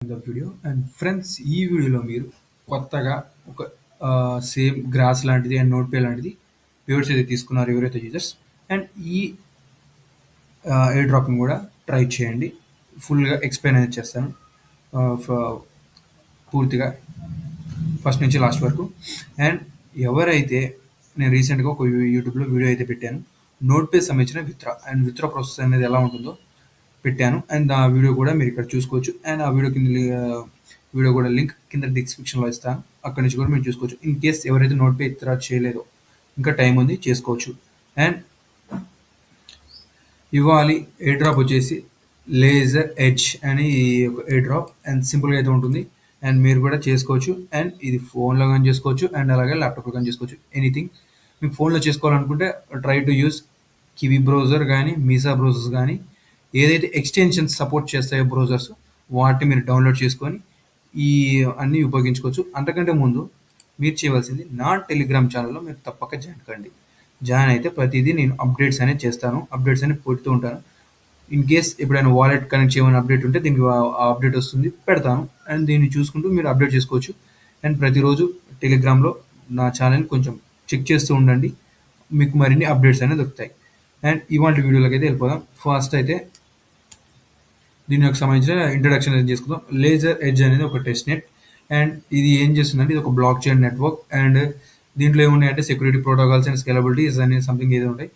The video and friends ఈ వీడియోలో మీరు కొత్తగా ఒక సేమ్ గ్రాస్ లాంటిది అండ్ నోట్ పే లాంటిది పేవర్స్ అయితే తీసుకున్నారు ఎవరైతే యూజర్స్ అండ్ ఈ ఎయిర్ డ్రాపింగ్ కూడా ట్రై చేయండి. ఫుల్గా ఎక్స్ప్లెయిన్ అనేది చేస్తాను పూర్తిగా ఫస్ట్ నుంచి లాస్ట్ వరకు. అండ్ ఎవరైతే నేను రీసెంట్గా ఒక యూట్యూబ్లో వీడియో అయితే పెట్టాను నోట్ పే సంబంధించిన విత్డ్రా ప్రాసెస్ అనేది ఎలా ఉంటుందో పెట్టాను. అండ్ ఆ వీడియో కూడా మీరు ఇక్కడ చూసుకోవచ్చు. అండ్ ఆ వీడియో కూడా లింక్ కింద డిస్క్రిప్షన్లో ఇస్తాను, అక్కడి నుంచి కూడా మీరు చూసుకోవచ్చు. ఇన్ కేస్ ఎవరైతే నోట్ పే విత్డ్రా చేయలేదో ఇంకా టైం ఉంది, చేసుకోవచ్చు. అండ్ ఇవాళ ఎయిర్ డ్రాప్ వచ్చేసి లేజర్ ఎడ్జ్ అని ఒక ఎయిర్ డ్రాప్ అండ్ సింపుల్గా అయితే ఉంటుంది. అండ్ మీరు కూడా చేసుకోవచ్చు. అండ్ ఇది ఫోన్లో కానీ చేసుకోవచ్చు అండ్ అలాగే ల్యాప్టాప్లో కానీ చేసుకోవచ్చు. ఎనీథింగ్ మీకు ఫోన్లో చేసుకోవాలనుకుంటే try to use kiwi browser కానీ మీసా బ్రౌజర్స్ కానీ ఏదైతే ఎక్స్టెన్షన్స్ సపోర్ట్ చేస్తాయో బ్రౌజర్స్ వాటిని మీరు డౌన్లోడ్ చేసుకొని ఈ అన్నీ ఉపయోగించుకోవచ్చు. అంతకంటే ముందు మీరు చేయవలసింది నా టెలిగ్రామ్ ఛానల్లో మీరు తప్పక జాయిన్ కండి. జాయిన్ అయితే ప్రతిదీ నేను అప్డేట్స్ అనేది చేస్తాను, అప్డేట్స్ అనేది పెడుతూ ఉంటాను. ఇన్ కేస్ ఎప్పుడైనా వాలెట్ కనెక్ట్ చేయమని అప్డేట్ ఉంటే దీనికి ఆ అప్డేట్ వస్తుంది, పెడతాను. అండ్ దీన్ని చూసుకుంటూ మీరు అప్డేట్ చేసుకోవచ్చు. అండ్ ప్రతిరోజు టెలిగ్రామ్లో నా ఛానల్ కొంచెం చెక్ చేస్తూ ఉండండి, మీకు మరిన్ని అప్డేట్స్ అనేవి దొరుకుతాయి. అండ్ ఇవాళ వీడియోలోకి అయితే వెళ్ళిపోదాం. ఫస్ట్ అయితే దీని యొక్క సంబంధించిన ఇంట్రడక్షన్ అనేది చేసుకుందాం. లేజర్ ఎడ్జ్ అనేది ఒక టెస్ట్ నెట్ అండ్ ఇది ఏం చేస్తుందంటే ఇది ఒక బ్లాక్ చైన్ నెట్వర్క్. అండ్ దీంట్లో ఏమున్నాయంటే సెక్యూరిటీ ప్రోటోకాల్స్ అండ్ స్కేలబిలిటీస్ అనేది సంథింగ్ ఏదో ఉంటాయి.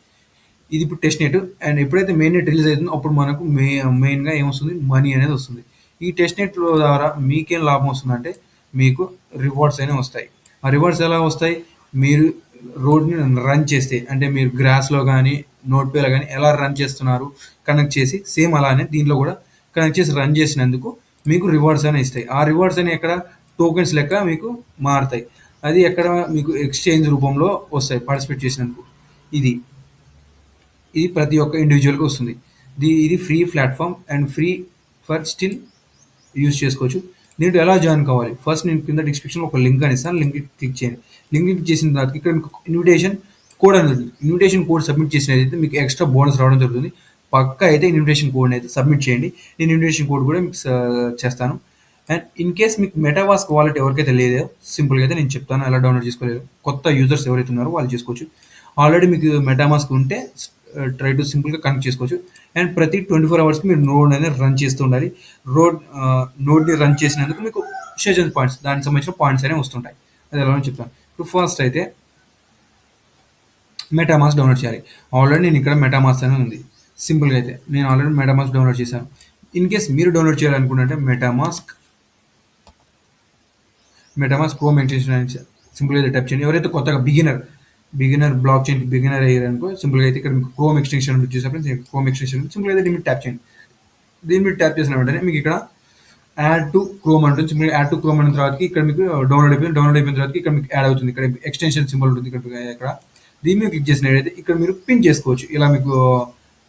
ఇది ఇప్పుడు టెస్ట్ నెట్. అండ్ ఎప్పుడైతే మెయిన్ నెట్ రిలీజ్ అవుతుందో అప్పుడు మనకు మెయిన్గా ఏమొస్తుంది, మనీ అనేది వస్తుంది. ఈ టెస్ట్ నెట్ ద్వారా మీకేం లాభం వస్తుందంటే మీకు రివార్డ్స్ అనేవి వస్తాయి. ఆ రివార్డ్స్ ఎలా వస్తాయి, మీరు రోడ్ని రన్ చేస్తే, అంటే మీరు గ్రాస్లో కానీ నోట్ పేలో కానీ ఎలా రన్ చేస్తున్నారు కనెక్ట్ చేసి సేమ్ అలానే దీంట్లో కూడా కనెక్ట్ చేసి రన్ చేసినందుకు మీకు రివార్డ్స్ అనేవి ఇస్తాయి. ఆ రివార్డ్స్ అనేవి ఎక్కడ టోకెన్స్ లెక్క మీకు మారుతాయి. అది ఎక్కడ మీకు ఎక్స్చేంజ్ రూపంలో వస్తాయి పార్టిసిపేట్ చేసినందుకు. ఇది ప్రతి ఒక్క ఇండివిజువల్కి వస్తుంది. ఇది free platform and free for still use చేసుకోవచ్చు. దీంట్లో ఎలా జాయిన్ కావాలి, ఫస్ట్ నేను కింద డిస్క్రిప్షన్లో ఒక లింక్ అని ఇస్తాను, లింక్ క్లిక్ చేయండి. లింక్ క్లిక్ చేసిన తర్వాత ఇక్కడ మీకు ఇన్విటేషన్ కోడ్ అనేది ఉంటుంది. ఇన్విటేషన్ కోడ్ సబ్మిట్ చేసినట్లయితే మీకు ఎక్స్ట్రా బోనస్ రావడం జరుగుతుంది. పక్కా అయితే ఇన్విటేషన్ కోడ్ అయితే సబ్మిట్ చేయండి. నేను ఇన్విటేషన్ కోడ్ కూడా మీకు చేస్తాను. అండ్ ఇన్ కేస్ మీకు మెటామాస్క్ వాలెట్ ఎవరికైతే లేదో సింపుల్గా అయితే నేను చెప్తాను ఎలా డౌన్లోడ్ చేసుకోలేదు. కొత్త యూజర్స్ ఎవరైతే ఉన్నారో వాళ్ళు చేసుకోవచ్చు. ఆల్రెడీ మీకు మెటామాస్క్ ఉంటే ట్రై టు సింపుల్గా కనెక్ట్ చేసుకోవచ్చు. అండ్ ప్రతి 24 అవర్స్కి మీరు నోడ్ అనేది రన్ చేస్తూ ఉండాలి. నోడ్ని రన్ చేసినందుకు మీకు సెషన్ పాయింట్స్, దానికి సంబంధించిన పాయింట్స్ అనేవి వస్తుంటాయి. అది ఎలా చెప్తాను. ఇప్పుడు ఫస్ట్ అయితే మెటామాస్క్ డౌన్లోడ్ చేయాలి. ఆల్రెడీ నేను ఇక్కడ మెటామాస్క్ అనేది ఉంది. సింపుల్గా అయితే నేను ఆల్రెడీ మెటామాస్క్ డౌన్లోడ్ చేశాను. ఇన్ కేస్ మీరు డౌన్లోడ్ చేయాలనుకుంటే మెటామాస్క్ క్రోమ్ ఎక్స్టెన్షన్ అని సింపుల్గా అయితే టైప్ చేయండి. ఎవరైతే కొత్తగా బిగినర్ బ్లాక్ చైన్ బిగినర్ అయ్యారనుకో సింపుల్గా అయితే ఇక్కడ మీకు క్రోమ్ ఎక్స్టెన్షన్ చూసినప్పుడు క్రోమ్ ఎక్స్టెన్షన్ సింపుల్గా అయితే దీన్ని ట్యాప్ చేయండి. దీని మీద ట్యాప్ చేసిన వెంటనే మీకు ఇక్కడ యాడ్ టు క్రోమ్ అంటుంది. సింపుల్గా యాడ్ టు క్రోమ్ అయిన తర్వాత ఇక్కడ మీకు డౌన్లోడ్ అయిపోయిన తర్వాత ఇక్కడ మీకు యాడ్ అవుతుంది. ఇక్కడ ఎక్స్టెన్షన్ సింబల్ ఉంటుంది ఇక్కడ దీని మీద క్లిక్ చేసినట్టయితే ఇక్కడ మీరు పిన్ చేసుకోవచ్చు. ఇలా మీకు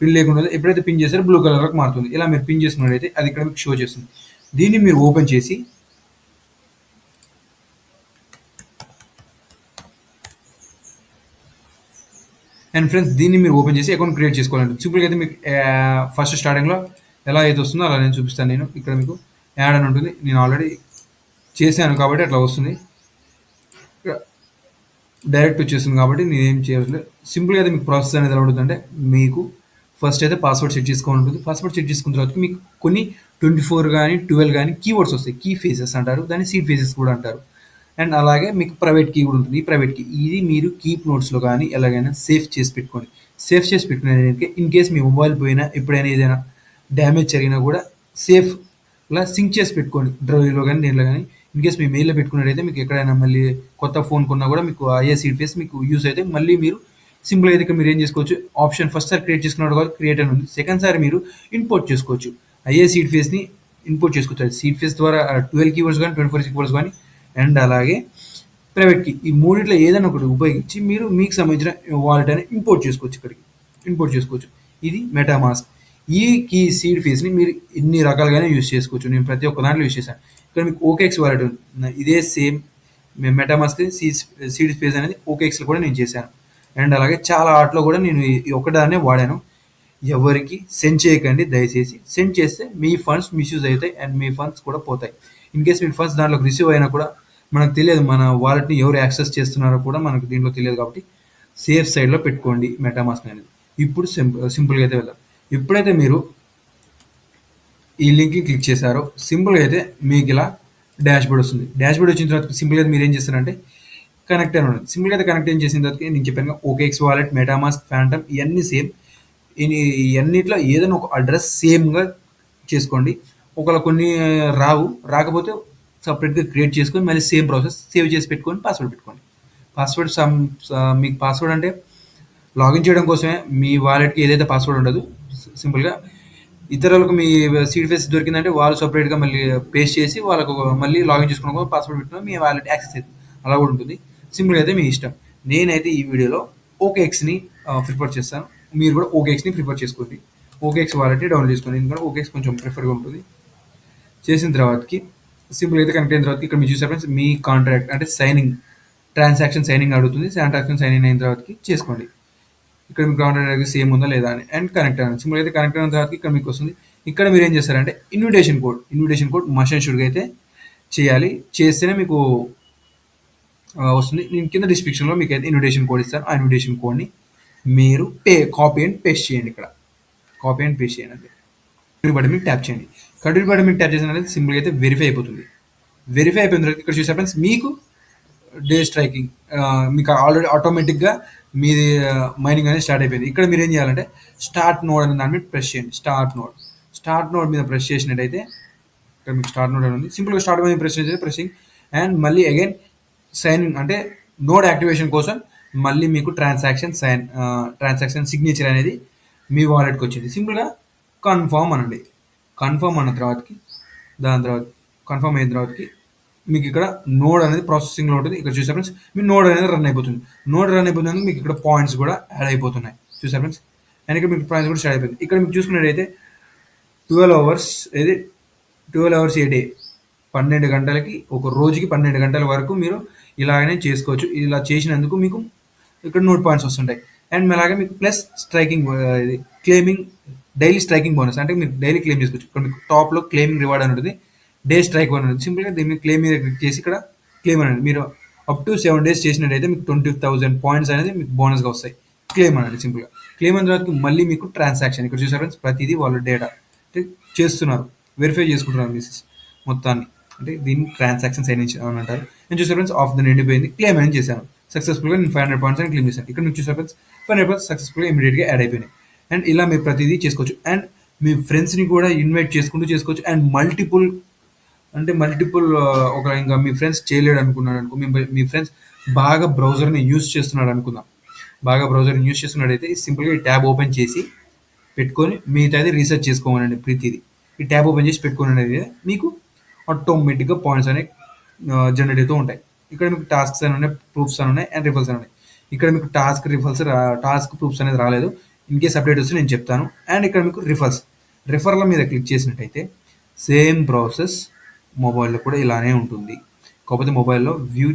పిన్ లేకుండా ఎప్పుడైతే పిన్ చేస్తారో బ్లూ కలర్కి మారుతుంది. ఇలా మీరు పిన్ చేసుకున్నట్టయితే అది ఇక్కడ మీకు షో చేస్తుంది. దీన్ని మీరు ఓపెన్ చేసి అండ్ ఫ్రెండ్స్ దీన్ని మీరు ఓపెన్ చేసి అకౌంట్ క్రియేట్ చేసుకోవాలంటే సింపుల్గా అయితే మీకు ఫస్ట్ స్టార్టింగ్లో ఎలా అయితే వస్తుందో అలా నేను చూపిస్తాను. నేను ఇక్కడ మీకు యాడ్ అని ఉంటుంది. నేను ఆల్రెడీ చేశాను కాబట్టి అట్లా వస్తుంది. డైరెక్ట్ వచ్చేస్తుంది కాబట్టి నేనేం చేయాలి, సింపుల్గా అయితే మీకు ప్రాసెస్ అనేది ఎలా ఉంటుందంటే మీకు ఫస్ట్ అయితే పాస్వర్డ్ సెట్ చేసుకోవాలి ఉంటుంది. పాస్వర్డ్ సెట్ చేసుకున్న తర్వాత మీకు కొన్ని 24 కానీ 12 కానీ కీవర్డ్స్ వస్తాయి. కీ ఫేసెస్ అంటారు, దాన్ని సీడ్ ఫేసెస్ కూడా అంటారు. అండ్ అలాగే మీకు ప్రైవేట్ కీ కూడా ఉంటుంది. ఈ ప్రైవేట్ కీ ఇది మీరు కీప్ నోట్స్లో కానీ ఎలాగైనా సేఫ్ చేసి పెట్టుకోండి. సేఫ్ చేసి పెట్టుకునే ఇన్ కేస్ మీ మొబైల్ పోయినా ఎప్పుడైనా ఏదైనా డ్యామేజ్ జరిగినా కూడా సేఫ్లా సింక్ చేసి పెట్టుకోండి. డ్రైవ్లో కానీ దేంట్లో కానీ. ఇన్ కేస్ మీ మెయిల్లో పెట్టుకున్నట్టయితే మీకు ఎక్కడైనా మళ్ళీ కొత్త ఫోన్ కొన్నా కూడా మీకు అయ్యే సీడ్ ఫేస్ మీకు యూస్ అయితే మళ్ళీ మీరు సింపుల్ అయితే మీరు ఏం చేసుకోవచ్చు, ఆప్షన్ ఫస్ట్ సారి క్రియేట్ చేసుకున్నాడు కాబట్టి క్రియేట్ అని ఉంది. సెకండ్ సారి మీరు ఇంపోర్ట్ చేసుకోవచ్చు. అయ్యే సీడ్ ఫేస్ని ఇంపోర్ట్ చేసుకోవచ్చు. సీడ్ ఫేస్ ద్వారా 12 కీవర్డ్స్ కానీ 24 కీవర్డ్స్ కానీ అండ్ అలాగే ప్రైవేట్ కీ ఈ మూడిట్లో ఏదైనా ఒకటి ఉపయోగించి మీరు మీకు సంబంధించిన వాలెట్ అని ఇంపోర్ట్ చేసుకోవచ్చు. ఇక్కడికి ఇంపోర్ట్ చేసుకోవచ్చు. ఇది మెటామాస్క్. ఈ కీ సీడ్ ఫేస్ని మీరు ఎన్ని రకాలుగానే యూజ్ చేసుకోవచ్చు. నేను ప్రతి ఒక్క దాంట్లో యూజ్ చేశాను. ఇక్కడ మీకు ఓకేఎక్స్ వాలెట్ ఉంది. ఇదే సేమ్ మెటామాస్క్ సీడ్ ఫేస్ అనేది ఓకేఎక్స్లో కూడా నేను చేశాను. అండ్ అలాగే చాలా ఆర్ట్లో కూడా నేను ఈ ఒక్కదాన్నే వాడాను. ఎవరికి సెండ్ చేయకండి దయచేసి. సెండ్ చేస్తే మీ ఫండ్స్ మిస్‌యూజ్ అయితాయి అండ్ మీ ఫండ్స్ కూడా పోతాయి. ఇన్ కేస్ మీ ఫండ్స్ దాంట్లోకి రిసీవ్ అయినా కూడా మనకు తెలియదు. మన వాలెట్‌ని ఎవరు యాక్సెస్ చేస్తున్నారో కూడా మనకు దీంట్లో తెలియదు కాబట్టి సేఫ్ సైడ్‌లో పెట్టుకోండి మెటామాస్క్ అనేది. ఇప్పుడు సింపుల్‌గా అయితే వెళ్దాం. ఎప్పుడైతే మీరు ఈ లింక్‌ని క్లిక్ చేశారో సింపుల్‌గా అయితే మీకు ఇలా డాష్‌బోర్డ్ వస్తుంది. డాష్‌బోర్డ్ వచ్చిన తర్వాత సింపుల్‌గా మీరు ఏం చేస్తారంటే కనెక్ట్ అని ఉంటుంది. సింపుల్‌గా అయితే కనెక్ట్ ఏం చేసిన తర్వాత నేను చెప్పానుగా ఓకేఎక్స్ వాలెట్, మెటామాస్క్, ఫాంటమ్ ఇయన్నీ సేమ్. ఇయన్నిట్లో ఏదైనా ఒక అడ్రస్ సేమ్‌గా చేసుకోండి. ఒకవేళ కొన్ని రావు. రాకపోతే సెపరేట్‌గా క్రియేట్ చేసుకొని మళ్ళీ సేమ్ ప్రాసెస్ సేవ్ చేసి పెట్టుకొని పాస్వర్డ్ పెట్టుకోండి. పాస్వర్డ్ మీకు పాస్వర్డ్ అంటే లాగిన్ చేయడం కోసమే. మీ వాలెట్‌కి ఏదైతే పాస్వర్డ్ ఉండదు. సింపుల్‌గా ఇతరులకు మీ సీడ్ ఫేస్ దొరికిందంటే వాళ్ళు సెపరేట్‌గా మళ్ళీ పేస్ట్ చేసి వాళ్ళకు మళ్ళీ లాగిన్ చేసుకోవడం కోసం పాస్వర్డ్ పెట్టుకొని మీ వాలెట్ యాక్సెస్ అవుతుంది. అలా కూడా ఉంటుంది. సింపుల్‌గా అయితే మీ ఇష్టం. నేనైతే ఈ వీడియోలో ఓకేఎక్స్‌ని ప్రిఫర్ చేస్తాను. మీరు కూడా ఓకేఎక్స్‌ని ప్రిఫర్ చేసుకోండి. ఓకేఎక్స్ వాలెట్‌ని డౌన్లోడ్ చేసుకోండి. ఎందుకంటే ఓకేఎక్స్ కొంచెం ప్రిఫర్‌గా ఉంటుంది. చేసిన తర్వాతకి సింపుల్ అయితే కనెక్ట్ అయిన తర్వాత ఇక్కడ మీరు చూసారు ఫ్రెండ్స్ మీ కాంట్రాక్ట్ అంటే సైనింగ్ ట్రాన్సాక్షన్ సైనింగ్ అడుగుతుంది. ట్రాన్సాక్షన్ సైనింగ్ అయిన తర్వాతకి చేసుకోండి. ఇక్కడ మీకు కాంట్రాక్ట్ సేమ్ ఉందా లేదా అని అండ్ కనెక్ట్ అవ్వండి. సింపుల్ అయితే కనెక్ట్ అయిన తర్వాత ఇక్కడ మీకు వస్తుంది. ఇక్కడ మీరు ఏం చేస్తారంటే ఇన్విటేషన్ కోడ్ మస్ట్ అండ్ షుడ్గా అయితే చేయాలి. చేస్తేనే మీకు వస్తుంది. నేను కింద డిస్క్రిప్షన్లో మీకు అయితే ఇన్విటేషన్ కోడ్ ఇస్తాను. ఆ ఇన్విటేషన్ కోడ్ని మీరు కాపీ అండ్ పేస్ట్ చేయండి. ఇక్కడ కాపీ అండ్ పేస్ట్ చేయండి అంతే. కంటిన్యూ బటన్ మీద ట్యాప్ చేయండి. కంటిన్యూ బటన్ మీద ట్యాప్ చేసిన అనేది సింపుల్గా అయితే వెరిఫై అయిపోతుంది. వెరిఫై అయిపోయిన తర్వాత ఇక్కడ చూసే ఫ్రెండ్స్ మీకు డే స్ట్రైకింగ్ మీకు ఆల్రెడీ ఆటోమేటిక్గా మీది మైనింగ్ అనేది స్టార్ట్ అయిపోయింది. ఇక్కడ మీరు ఏం చేయాలంటే స్టార్ట్ నోడ్ అనే దాని మీద ప్రెస్ చేయండి. స్టార్ట్ నోడ్ మీద ప్రెస్ చేసినట్టయితే ఇక్కడ మీకు స్టార్ట్ నోడ్ అని ఉంది. సింపుల్గా స్టార్ట్ మీద ప్రెస్ చేస్తే ప్రెసింగ్ అండ్ మళ్ళీ అగైన్ సైన్ అంటే నోడ్ యాక్టివేషన్ కోసం మళ్ళీ మీకు ట్రాన్సాక్షన్ సిగ్నేచర్ అనేది మీ వాలెట్కి వచ్చింది. సింపుల్గా కన్ఫర్మ్ అనండి. కన్ఫర్మ్ అన్న తర్వాతకి దాని తర్వాత కన్ఫర్మ్ అయిన తర్వాతకి మీకు ఇక్కడ నోడ్ అనేది ప్రాసెసింగ్లో ఉంటుంది. ఇక్కడ చూసారు ఫ్రెండ్స్ మీ నోడ్ అనేది రన్ అయిపోతుంది. నోడ్ రన్ అయిపోతుంది మీకు ఇక్కడ పాయింట్స్ కూడా యాడ్ అయిపోతున్నాయి. చూసారు ఫ్రెండ్స్ అండ్ ఇక్కడ మీకు పాయింట్స్ కూడా స్టార్ట్ అయిపోతుంది. ఇక్కడ మీకు చూసుకున్నట్టయితే 12 అవర్స్ ఇది 12 అవర్స్ ఏ డే 12 గంటలకి ఒక రోజుకి 12 గంటల వరకు మీరు ఇలాగనే చేసుకోవచ్చు. ఇలా చేసినందుకు మీకు ఇక్కడ నోట్ పాయింట్స్ వస్తుంటాయి అండ్ అలాగే మీకు ప్లస్ స్ట్రైకింగ్ ఇది క్లెయిమింగ్ డైలీ స్ట్రైకింగ్ బోనస్ అంటే మీరు డైలీ క్లెయిమ్ చేసుకోవచ్చు. ఇక్కడ మీకు టాప్లో క్లెయిమింగ్ రివార్డ్ అని ఉంటుంది. డే స్ట్రైక్ అని ఉంటుంది. సింపుల్గా దీన్ని క్లెయిమ్ మీద క్లిక్ చేసి ఇక్కడ క్లెయిమ్ అనేది మీరు అప్ టు 7 days చేసినట్టయితే మీకు 20,000 పాయింట్స్ అనేది మీకు బోనస్గా వస్తాయి. క్లెయిమ్ అనేది సింపుల్గా క్లెయిమ్ అయిన తర్వాత మళ్ళీ మీకు ట్రాన్సాక్షన్ ఇక్కడ చూసారు ఫ్రెండ్స్ ప్రతిదీ వాళ్ళు డేటా అంటే చేస్తున్నారు వెరిఫై చేసుకుంటున్నారు మిసెస్ మొత్తాన్ని అంటే దీన్ని ట్రాన్సాక్షన్ సైన్ అని అంటారు. నేను చూసారు ఫ్రెండ్స్ ఆఫ్ ద నిండిపోయింది క్లెయిమ్ అని చేశాను సక్సెస్ఫుల్గా నేను 500 పాయింట్స్ అని క్లెయిమ్ చేశాను. ఇక్కడ మీకు చూసారు ఫ్రెండ్స్ 500 పాయింట్స్ సక్సెస్ఫుల్గా ఇమీడియట్గా యాడ్ అయిపోయినాయి. అండ్ ఇలా మీరు ప్రతిదీ చేసుకోవచ్చు అండ్ మీ ఫ్రెండ్స్ని కూడా ఇన్వైట్ చేసుకుంటూ చేసుకోవచ్చు అండ్ మల్టిపుల్ ఒక ఇంకా మీ ఫ్రెండ్స్ చేయలేడు అనుకున్నాడు అనుకో మీ ఫ్రెండ్స్ బాగా బ్రౌజర్ని యూజ్ చేస్తున్నాడు అనుకుందాం. బాగా బ్రౌజర్ని యూజ్ చేస్తున్నాడైతే సింపుల్గా ఈ ట్యాబ్ ఓపెన్ చేసి పెట్టుకొని మిగతాది రీసెర్చ్ చేసుకోమనండి ప్రతిదీ. ఈ ట్యాబ్ ఓపెన్ చేసి పెట్టుకోని అనేది మీకు ఆటోమేటిక్గా పాయింట్స్ అనేవి జనరేట్ అవుతూ ఉంటాయి. ఇక్కడ మీకు టాస్క్స్ అని ఉన్నాయి, ప్రూఫ్స్ అని ఉన్నాయి అండ్ రిఫల్స్ అని ఉన్నాయి. ఇక్కడ మీకు టాస్క్ ప్రూఫ్స్ అనేది రాలేదు. ఇన్ కేస్ అప్డేట్ వస్తే నేను చెప్తాను. అండ్ ఇక్కడ మీకు రిఫర్ల మీద క్లిక్ చేసినట్టయితే సేమ్ ప్రాసెస్ మొబైల్లో కూడా ఇలానే ఉంటుంది. కాకపోతే మొబైల్లో వ్యూ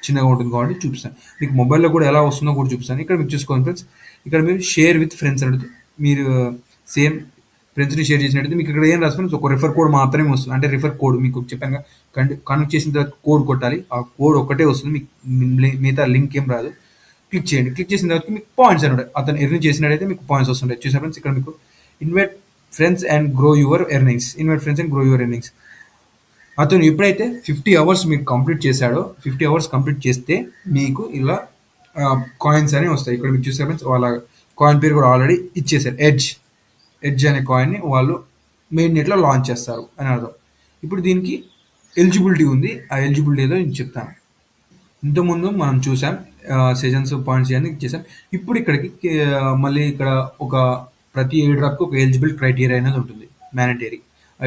చిన్నగా ఉంటుంది కాబట్టి చూపిస్తాను. మీకు మొబైల్లో కూడా ఎలా వస్తుందో కూడా చూపిస్తాను. ఇక్కడ మీకు చూసుకోండి ఫ్రెండ్స్. ఇక్కడ మీరు షేర్ విత్ ఫ్రెండ్స్ అనేది మీరు సేమ్ ఫ్రెండ్స్ని షేర్ చేసినట్టయితే మీకు ఇక్కడ ఏం రాసుకుని ఒక రిఫర్ కోడ్ మాత్రమే వస్తుంది. అంటే రిఫర్ కోడ్ మీకు చెప్పాను కనెక్ట్ చేసిన తర్వాత కోడ్ కొట్టాలి. ఆ కోడ్ ఒక్కటే వస్తుంది. మీకు మిగతా లింక్ ఏం రాదు. క్లిక్ చేయండి. క్లిక్ చేసిన తర్వాత మీకు పాయింట్స్ అని ఉంటాయి. అతను ఎర్న్ చేసినట్టయితే మీకు పాయింట్స్ వస్తుంటాయి. చూసారు ఫ్రెండ్స్ ఇక్కడ మీకు invite friends and grow your earnings. అతను ఎప్పుడైతే 50 అవర్స్ మీరు కంప్లీట్ చేశాడో 50 అవర్స్ కంప్లీట్ చేస్తే మీకు ఇలా కాయిన్స్ అనేవి వస్తాయి. ఇక్కడ మీకు చూసారు ఫ్రెండ్స్ వాళ్ళ కాయిన్ పేరు కూడా ఆల్రెడీ ఇచ్చేసారు. ఎడ్జ్ అనే కాయిన్ని వాళ్ళు మెయిన్ నెట్లో లాంచ్ చేస్తారు అని అర్థం. ఇప్పుడు దీనికి ఎలిజిబిలిటీ ఉంది. ఆ ఎలిజిబిలిటీ ఏదో నేను చెప్తాను. ఇంతకుముందు మనం చూసాం సెషన్స్ పాయింట్స్ ఇవన్నీ చేసాం. ఇప్పుడు ఇక్కడికి మళ్ళీ ఇక్కడ ఒక ప్రతి ఎయిర్ డ్రాప్కి ఒక ఎలిజిబుల్ క్రైటీరియా అనేది ఉంటుంది మ్యాండేటరీ. ఆ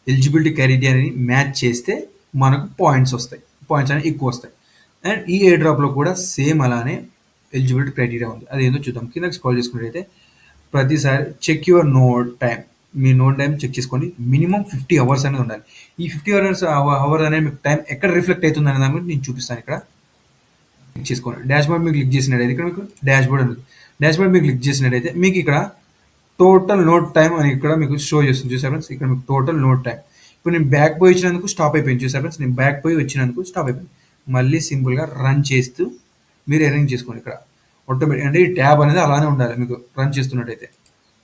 ఎలిజిబిలిటీ క్రైటీరియాని మ్యాచ్ చేస్తే మనకు పాయింట్స్ వస్తాయి. పాయింట్స్ అనేవి ఎక్కువ వస్తాయి. అండ్ ఈ ఎయిర్ డ్రాప్లో కూడా సేమ్ అలానే ఎలిజిబిలిటీ క్రైటీరియా ఉంది. అది ఏందో చూద్దాం. కిందకి స్క్రాల్ చేసుకున్నట్టయితే ప్రతిసారి చెక్ యువర్ నోడ్ టైం. మీ నోడ్ టైం చెక్ చేసుకోండి. మినిమం 50 అవర్స్ అనేది ఉండాలి. ఈ 50 అవర్ అనేది మీకు టైం ఎక్కడ రిఫ్లెక్ట్ అవుతుంది అనే దాని గురించి నేను చూపిస్తాను ఇక్కడ. చేసుకోండి. డాష్‌బోర్డ్ మీద క్లిక్ చేసినట్టయితే ఇక్కడ మీకు డాష్‌బోర్డ్ ఉంటుంది. డాష్‌బోర్డ్ మీద క్లిక్ చేసినట్టయితే మీకు ఇక్కడ టోటల్ నోట్ టైమ్ అని ఇక్కడ మీకు షో చేస్తుంది చూసారా ఫ్రెండ్స్. ఇక్కడ మీకు టోటల్ నోట్ టైమ్. ఇప్పుడు నేను బ్యాక్ పోయి వచ్చినందుకు స్టాప్ అయిపోయింది చూసారా ఫ్రెండ్స్. నేను బ్యాక్ పోయి వచ్చినందుకు స్టాప్ అయిపోయింది. మళ్ళీ సింపుల్గా రన్ చేస్తూ మీరు అరేంజ్ చేసుకోండి. ఇక్కడ ఆటోమేటిక్ అంటే ఈ ట్యాబ్ అనేది అలానే ఉండాలి మీకు రన్ చేస్తున్నట్టయితే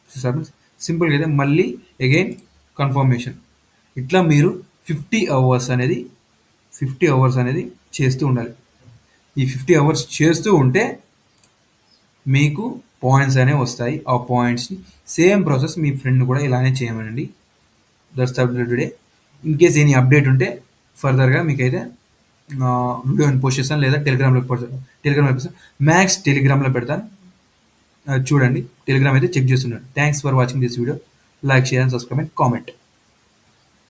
చూసారా ఫ్రెండ్స్. సింపుల్గా అయితే మళ్ళీ అగైన్ కన్ఫర్మేషన్. ఇట్లా మీరు 50 అవర్స్ అనేది చేస్తూ ఉండాలి. ఈ 50 అవర్స్ చేస్తూ ఉంటే మీకు పాయింట్స్ అనేవి వస్తాయి. ఆ పాయింట్స్ని సేమ్ ప్రాసెస్ మీ ఫ్రెండ్ కూడా ఇలానే చేయమనండి. That's update today. In case any update ఉంటే ఫర్దర్గా మీకైతే వీడియోని పోస్ట్ చేస్తాను, లేదా టెలిగ్రామ్లో పెడతాను. మ్యాక్స్ టెలిగ్రామ్లో పెడతాను, చూడండి. టెలిగ్రామ్ అయితే చెక్ చేస్తున్నాను. Thanks for watching this video. Like, share and subscribe and comment.